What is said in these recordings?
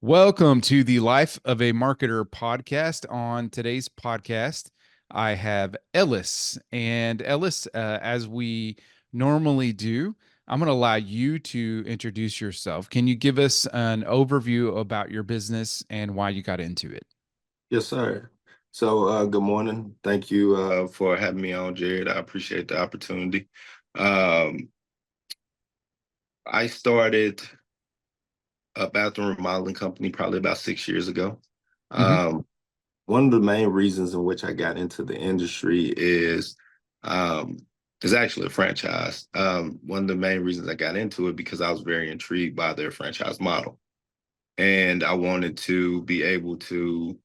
Welcome to the Life of a Marketer podcast. On today's podcast, I have Ellis. And Ellis, as we normally do, I'm going to allow you to introduce yourself. Can you give us an overview about your business and why you got into it? Yes, sir. So, good morning. Thank you for having me on, Jared. I appreciate the opportunity. Um, I started a bathroom remodeling company probably about 6 years ago. Hmm. Um, One of the main reasons in which I got into the industry um, is actually a franchise. One of the main reasons I got into it because I was very intrigued by their franchise model, and I wanted to be able to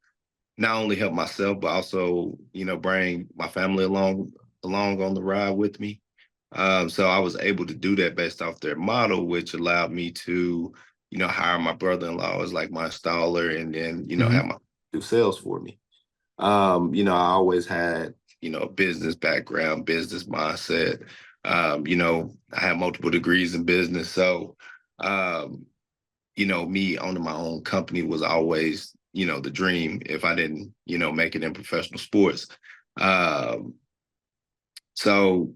not only help myself, but also, bring my family along on the ride with me. So I was able to do that based off their model, which allowed me to, hire my brother-in-law as like my installer and then, Hmm. have my do sales for me. I always had, a business background, business mindset. I have multiple degrees in business. So um, me owning my own company was always, the dream if I didn't, make it in professional sports. Um, so,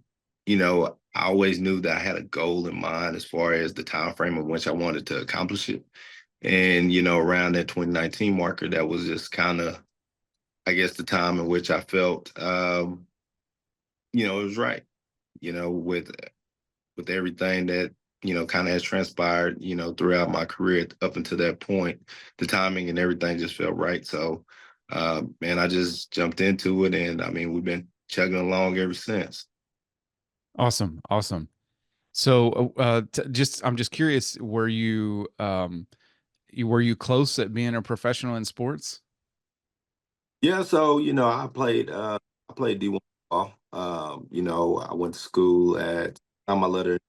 I always knew that I had a goal in mind as far as the time frame in which I wanted to accomplish it. And, around that 2019 marker, that was just kind of, I guess, the time in which I felt, it was right, with everything that kind of has transpired throughout my career up until that point. The timing and everything just felt right. So man, I just jumped into it, and I mean, we've been chugging along ever since. Awesome. Awesome. So, I'm just curious, were you close at being a professional in sports? Yeah, so I played D1 ball. I went to school at got my letter at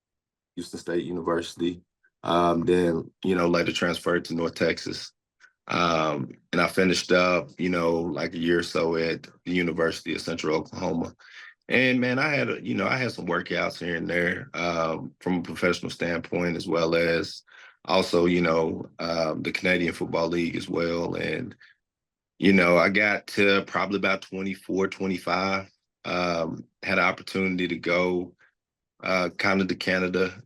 Houston State University. Then later transferred to North Texas. And I finished up, like a year or so at the University of Central Oklahoma. And man, I had some workouts here and there, from a professional standpoint, as well as also, the Canadian Football League as well. And, I got to probably about 24, 25, had an opportunity to go kind of to Canada.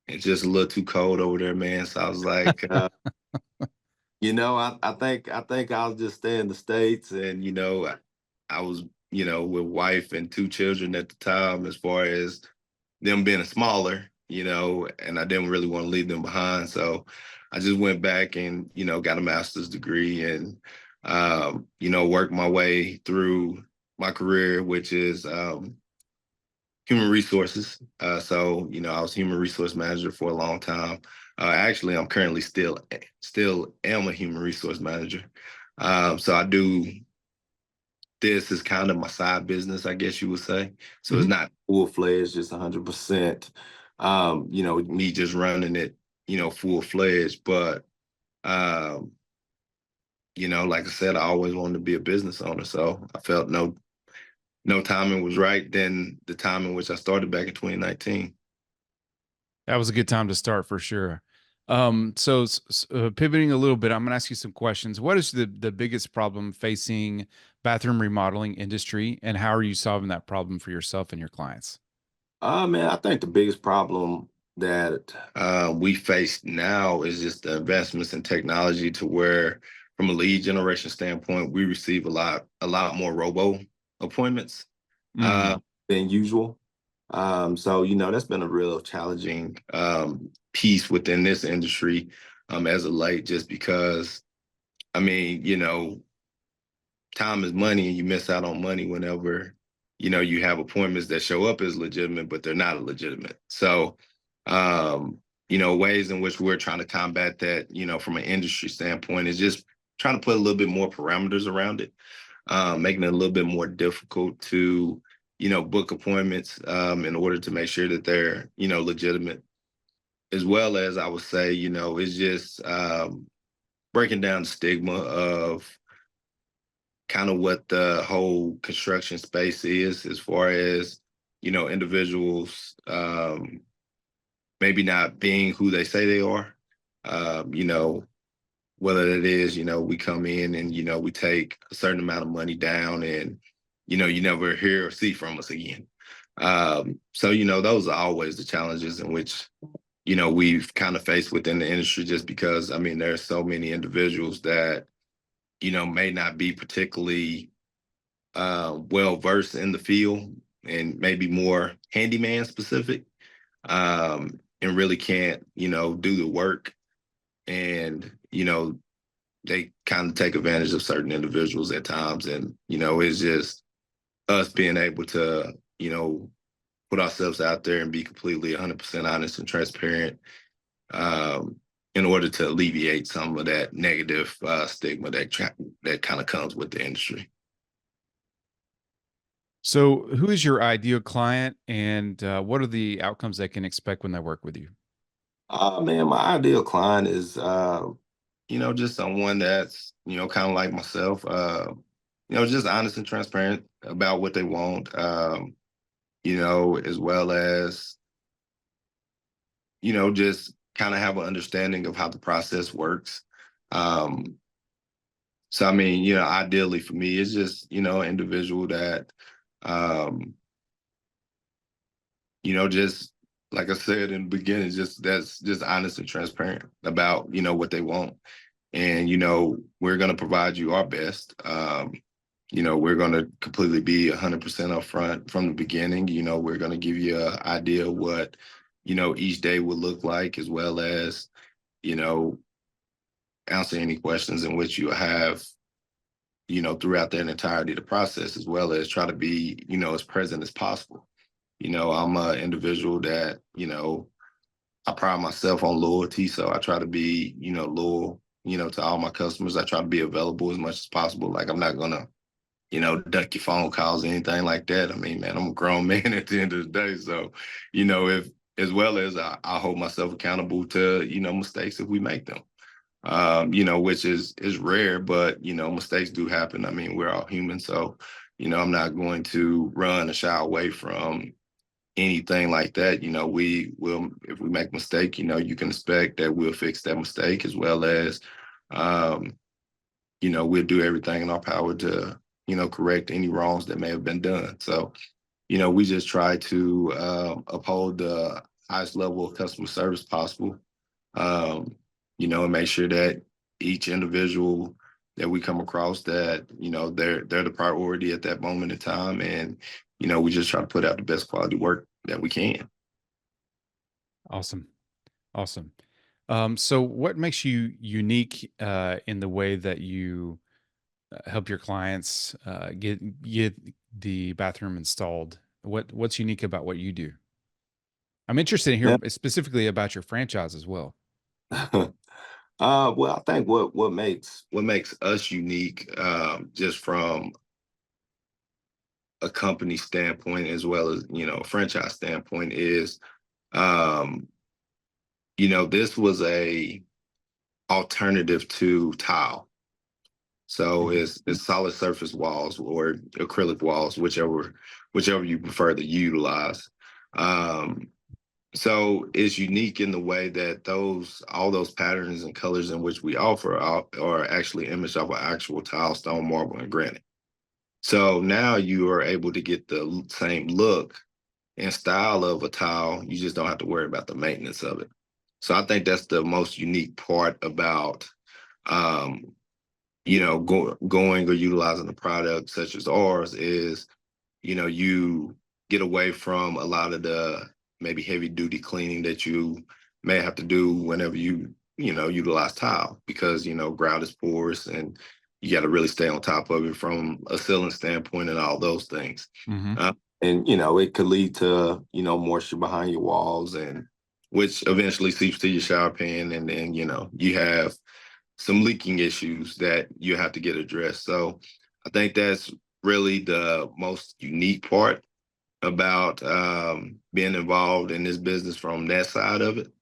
It's just a little too cold over there, man. So I was like, I think I'll just stay in the States. And, I was, with wife and two children at the time, as far as them being smaller, and I didn't really want to leave them behind. So I just went back and, got a master's degree and, worked my way through my career, which is human resources. So, I was human resource manager for a long time. Actually, I'm currently still am a human resource manager. So I do this is kind of my side business, I guess you would say. So it's Hmm. not full fledged, just 100%. Me just running it, full fledged. But um, like I said, I always wanted to be a business owner. So I felt no timing was right than the time in which I started back in 2019. That was a good time to start for sure. Pivoting a little bit, I'm going to ask you some questions. What is the biggest problem facing bathroom remodeling industry, and how are you solving that problem for yourself and your clients? Man, I think the biggest problem that we face now is just the investments in technology, to where, from a lead generation standpoint, we receive a lot more robo appointments uh, Mm. than usual. So that's been a real challenging piece within this industry as of late, just because I mean, time is money, and you miss out on money whenever you have appointments that show up as legitimate but they're not legitimate. So ways in which we're trying to combat that, from an industry standpoint, is just trying to put a little bit more parameters around it, making it a little bit more difficult to book appointments, in order to make sure that they're legitimate, as well as, I would say, it's just breaking down the stigma of kind of what the whole construction space is, as far as individuals maybe not being who they say they are. You know, whether it is, we come in and, we take a certain amount of money down and, you never hear or see from us again. So, those are always the challenges in which, we've kind of faced within the industry just because, I mean, there's so many individuals that, may not be particularly well versed in the field and maybe more handyman specific, and really can't, do the work. And, they kind of take advantage of certain individuals at times. And, it's just us being able to, put ourselves out there and be completely 100% honest and transparent, um, in order to alleviate some of that negative stigma that kind of comes with the industry. So, who is your ideal client, and what are the outcomes they can expect when they work with you? Man, my ideal client is, just someone that's, kind of like myself, just honest and transparent about what they want, as well as, just kind of have an understanding of how the process works. Um, so, I mean, ideally for me, it's just, an individual that, um, just like I said in the beginning, just that's just honest and transparent about, what they want. And, we're going to provide you our best. We're going to completely be 100% upfront from the beginning. We're going to give you an idea of what, each day would look like, as well as, you know, answer any questions in which you have, throughout the entirety of the process, as well as try to be, as present as possible. I'm an individual that, I pride myself on loyalty. So I try to be, loyal, to all my customers. I try to be available as much as possible. Like I'm not gonna, duck your phone calls or anything like that. I mean, man, I'm a grown man at the end of the day. So, if as well as I hold myself accountable to, mistakes if we make them. Which is rare, but mistakes do happen. I mean, we're all human. So, I'm not going to run or shy away from anything like that. We will, if we make a mistake, you can expect that we'll fix that mistake, as well as, um, we'll do everything in our power to, correct any wrongs that may have been done. So, we just try to uphold the highest level of customer service possible, um, and make sure that each individual that we come across, that, they're the priority at that moment in time. And, we just try to put out the best quality work that we can. Awesome. Awesome. So, what makes you unique in the way that you help your clients get the bathroom installed? What's unique about what you do? I'm interested in Yeah. hearing specifically about your franchise as well. Well, I think what makes us unique, just from a company standpoint, as well as, a franchise standpoint, is, um, this was a alternative to tile. So Mhm. it's solid surface walls or acrylic walls, whichever you prefer to utilize. Um, so it's unique in the way that all those patterns and colors in which we offer are actually imaged off of actual tile, stone, marble, and granite. So now you are able to get the same look and style of a tile. You just don't have to worry about the maintenance of it. So I think that's the most unique part about, um, going or utilizing a product such as ours is, you get away from a lot of the maybe heavy duty cleaning that you may have to do whenever you utilize tile, because, grout is porous and you got to really stay on top of it from a sealing standpoint and all those things. Mhm. Uh, and, it could lead to, moisture behind your walls, and which eventually seeps to your shower pan. And then, you have some leaking issues that you have to get addressed. So I think that's really the most unique part about, being involved in this business from that side of it.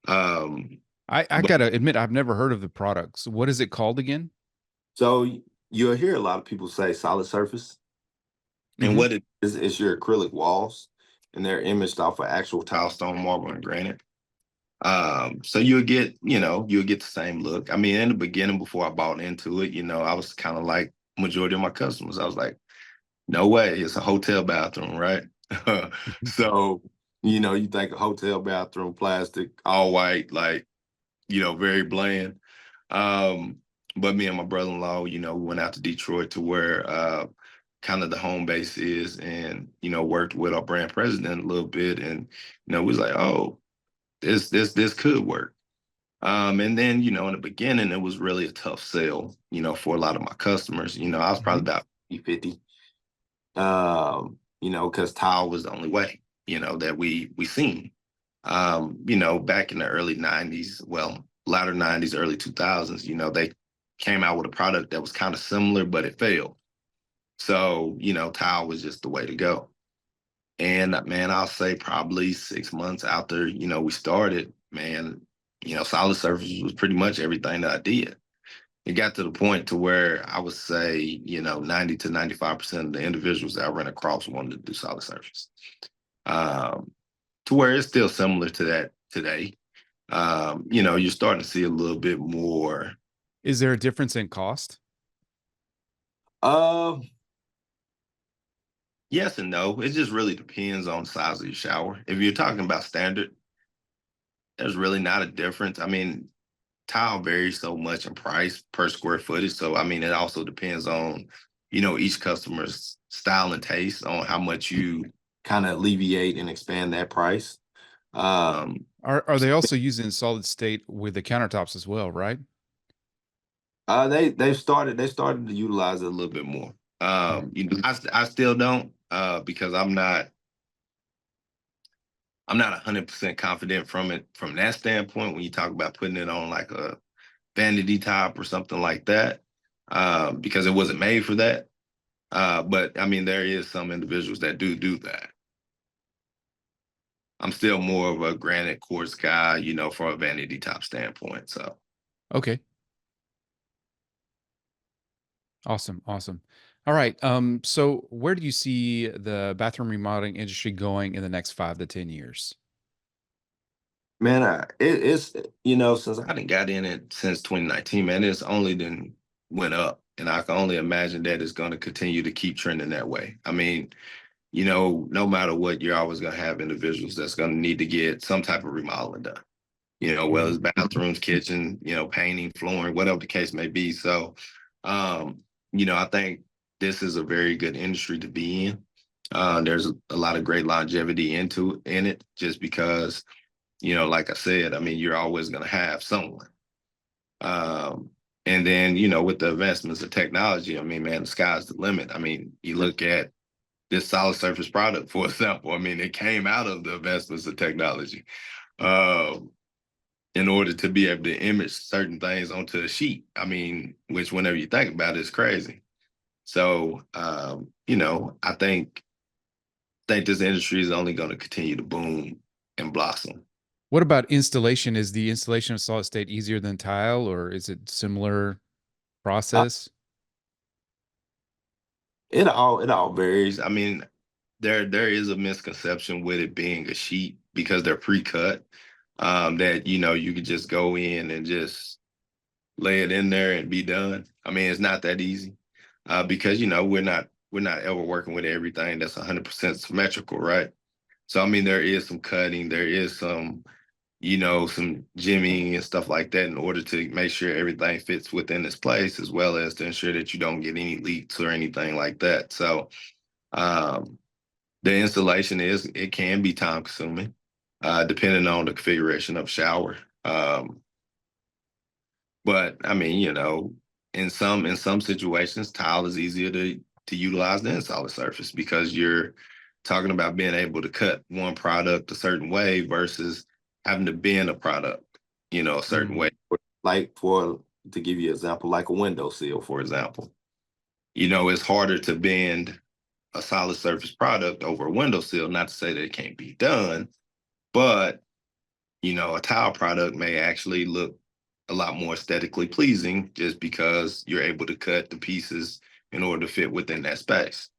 Um, I but gotta admit, I've never heard of the products. What is it called again? so you'll hear a lot of people say solid surface, and Mhm. what it is your acrylic walls. and they're imaged off of actual tile, stone, marble, and granite. So you'll get, you'll get the same look. I mean, in the beginning, before I bought into it, I was kind of like majority of my customers. I was like, no way, it's a hotel bathroom, right? So, you think a hotel bathroom, plastic, all white, like, very bland. Um, but me and my brother-in-law, we went out to Detroit to where kind of the home base is, and worked with our brand president a little bit, and we was like, oh, this could work. And then, in the beginning, it was really a tough sell, for a lot of my customers. I was probably Mhm. about 50, because tile was the only way, that we seen. Back in the early 90s, well, latter 90s, early 2000s, they came out with a product that was kind of similar, but it failed. So, tile was just the way to go. And man, I'll say probably 6 months after, we started, man, solid surface was pretty much everything that I did. It got to the point to where I would say, 90 to 95% of the individuals that I ran across wanted to do solid surface. Um, to where it's still similar to that today. You're starting to see a little bit more. Is there a difference in cost? Uh, yes and no. It just really depends on the size of your shower. If you're talking about standard, there's really not a difference. I mean, tile varies so much in price per square footage. So I mean, it also depends on, each customer's style and taste on how much you kind of alleviate and expand that price. Um, Are they also using solid state with the countertops as well, right? they started to utilize it a little bit more. Okay. I still don't because I'm not 100% confident from it from that standpoint. When you talk about putting it on like a vanity top or something like that, because it wasn't made for that. But I mean, there is some individuals that do that. I'm still more of a granite quartz guy, from a vanity top standpoint. So, Okay. Awesome. Awesome. All right. So where do you see the bathroom remodeling industry going in the next 5 to 10 years? man, it's since I didn't got in it since 2019, man, it's only then went up, and I can only imagine that it's going to continue to keep trending that way. I mean, no matter what, you're always going to have individuals that's going to need to get some type of remodeling done. Whether Mhm. it's bathrooms, kitchen, painting, flooring, whatever the case may be. So, um, I think this is a very good industry to be in. There's a lot of great longevity in it, just because, like I said, I mean, you're always going to have someone. Um, and then, with the advancements of technology, I mean, man, the sky's the limit. I mean, you look at this solid surface product, for example. I mean, it came out of the advancements of technology. Um, in order to be able to image certain things onto a sheet. I mean, which whenever you think about it, is crazy. So, I think this industry is only going to continue to boom and blossom. What about installation? Is the installation of solid state easier than tile, or is it similar Uh, process? it all varies. I mean, there is a misconception with it being a sheet because they're pre-cut. That you could just go in and just lay it in there and be done. I mean, it's not that easy because we're not ever working with everything that's 100% symmetrical, right? So I mean, there is some cutting, there is some jimmying and stuff like that in order to make sure everything fits within its place, as well as to ensure that you don't get any leaks or anything like that. So um, the installation it can be time consuming, depending on the configuration of shower. But I mean, in some situations, tile is easier to utilize than solid surface because you're talking about being able to cut one product a certain way versus having to bend a product, a certain Mm. way. Like for to give you an example, like a window sill, for example. It's harder to bend a solid surface product over a window sill. Not to say that it can't be done, but a tile product may actually look a lot more aesthetically pleasing just because you're able to cut the pieces in order to fit within that space.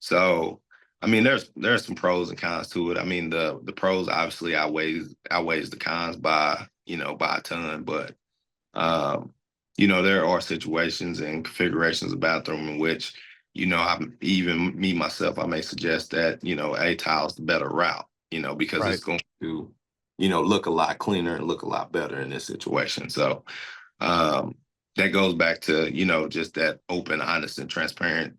So, I mean, there's some pros and cons to it. I mean, the pros obviously outweighs the cons by by a ton, but um, there are situations and configurations of bathroom in which I'm even me myself, I may suggest that a tile's the better route, because Right. it's going to look a lot cleaner and look a lot better in this situation. So um, that goes back to just that open, honest, and transparent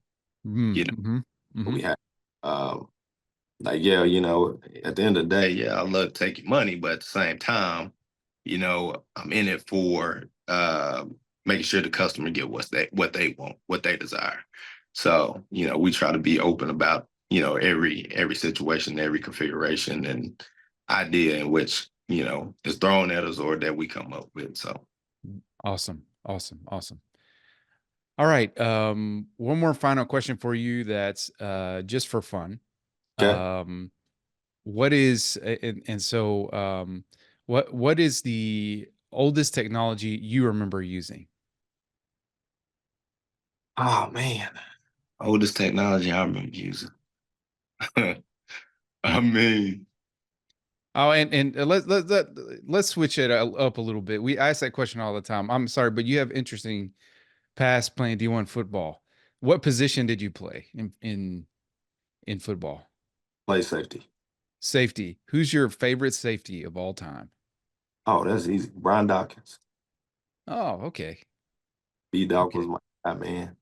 Mm, you know mhm, we mhm. have. Um, like, yeah, at the end of the day, yeah, I love taking money, but at the same time, I'm in it for making sure the customer get what they want, what they desire. So, we try to be open about, every situation, every configuration and idea in which, is thrown at us or that we come up with. So Awesome, awesome, awesome. All right, one more final question for you that's, just for fun. okay. Um, what is and so, what is the oldest technology you remember using? Oh man. Oldest technology I remember using. I mean, Oh, and let's switch it up a little bit. I ask that question all the time. I'm sorry, but you have interesting past playing D1 football. What position did you play in football? play safety. Safety. Who's your favorite safety of all time? Oh, that's easy. Brian Dawkins. Oh, okay. B-Dawk was Okay. my guy, man.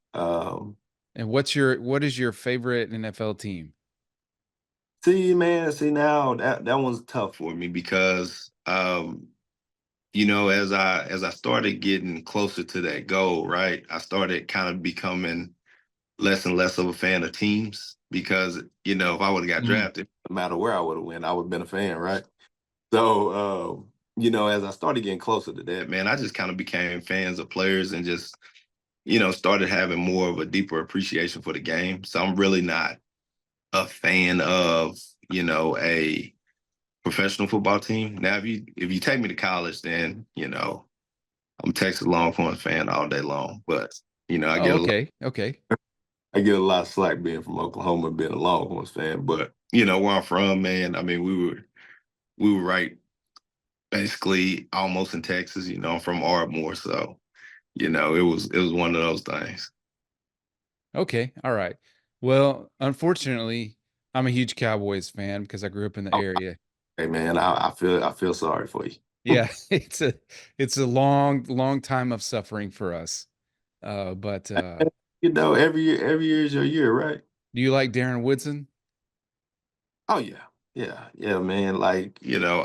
And what is your favorite NFL team? See, man, see now that one's tough for me because as I started getting closer to that goal, right, I started kind of becoming less and less of a fan of teams because, if I would have got Mm. drafted, no matter where I would have went, I would have been a fan, right? So as I started getting closer to that, man, I just kind of became fans of players and just, started having more of a deeper appreciation for the game. So I'm really not a fan of, a professional football team. Now, if you take me to college, then I'm a Texas Longhorns fan all day long. But I Oh, get a lot, okay. Okay. I get a lot of slack being from Oklahoma, being a Longhorns fan. But where I'm from, man, I mean, we were right basically almost in Texas. I'm from Ardmore, so it was one of those things. Okay. All right. Well, unfortunately, I'm a huge Cowboys fan because I grew up in the Oh, area. hey, man, I feel sorry for you. Yeah, it's a long, long time of suffering for us. But Every year is your year, right? do you like Darren Woodson? Oh yeah, yeah, man. Like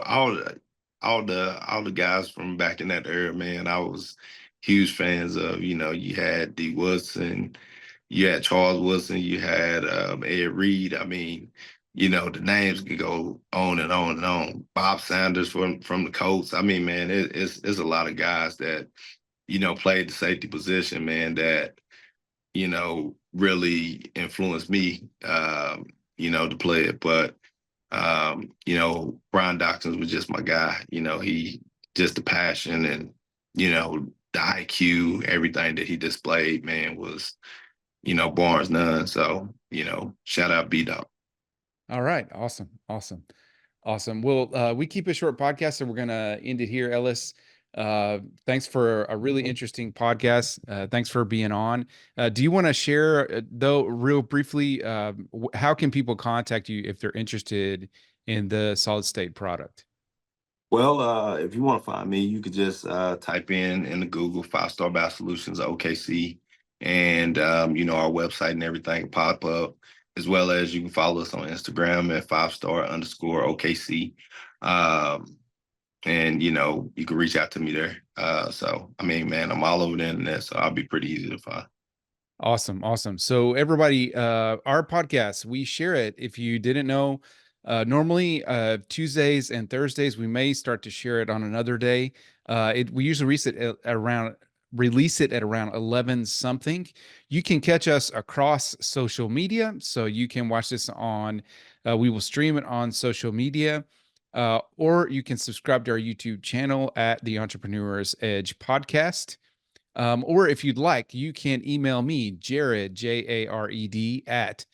all the guys from back in that era, man. I was huge fans of. You had D. Woodson, you had Charles Woodson, you had Ed Reed. I mean, the names could go on and on and on. Bob Sanders from the Colts. I mean, man, it's a lot of guys that played the safety position, man. That really influenced me, to play it. But Brian Dawkins was just my guy. He just the passion and the IQ, everything that he displayed, man, was bar's none. So shout out B Dog. All right. Awesome. Awesome. Awesome. Well, we keep a short podcast, so we're gonna end it here, Ellis. Thanks for a really interesting podcast. Thanks for being on. Do you want to share, though, real briefly, how can people contact you if they're interested in the solid state product? Well, if you want to find me, you could just type in the Google 5 Star Bath Solutions OKC, and our website and everything pop up, as well as you can follow us on Instagram at 5 star_OKC, and you can reach out to me there. So I mean, man, I'm all over the internet, so I'll be pretty easy to find. Awesome, awesome. So everybody, our podcast, we share it. If you didn't know, normally Tuesdays and Thursdays, we may start to share it on another day. We usually release it at around 11 something. You can catch us across social media. So you can watch this on, we will stream it on social media. Or you can subscribe to our YouTube channel at the Entrepreneur's Edge Podcast. Or if you'd like, you can email me, Jared, Jared, at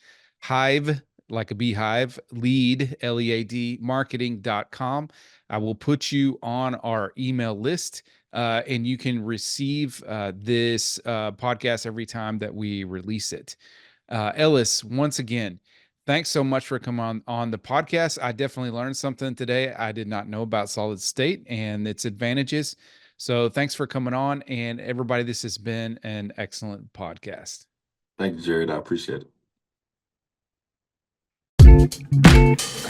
Hive. like a beehive, lead, LEAD, marketing.com. I will put you on our email list, and you can receive this podcast every time that we release it. Ellis, once again, thanks so much for coming on the podcast. I definitely learned something today I did not know about solid state and its advantages. So thanks for coming on. And everybody, this has been an excellent podcast. Thank you, Jared. I appreciate it.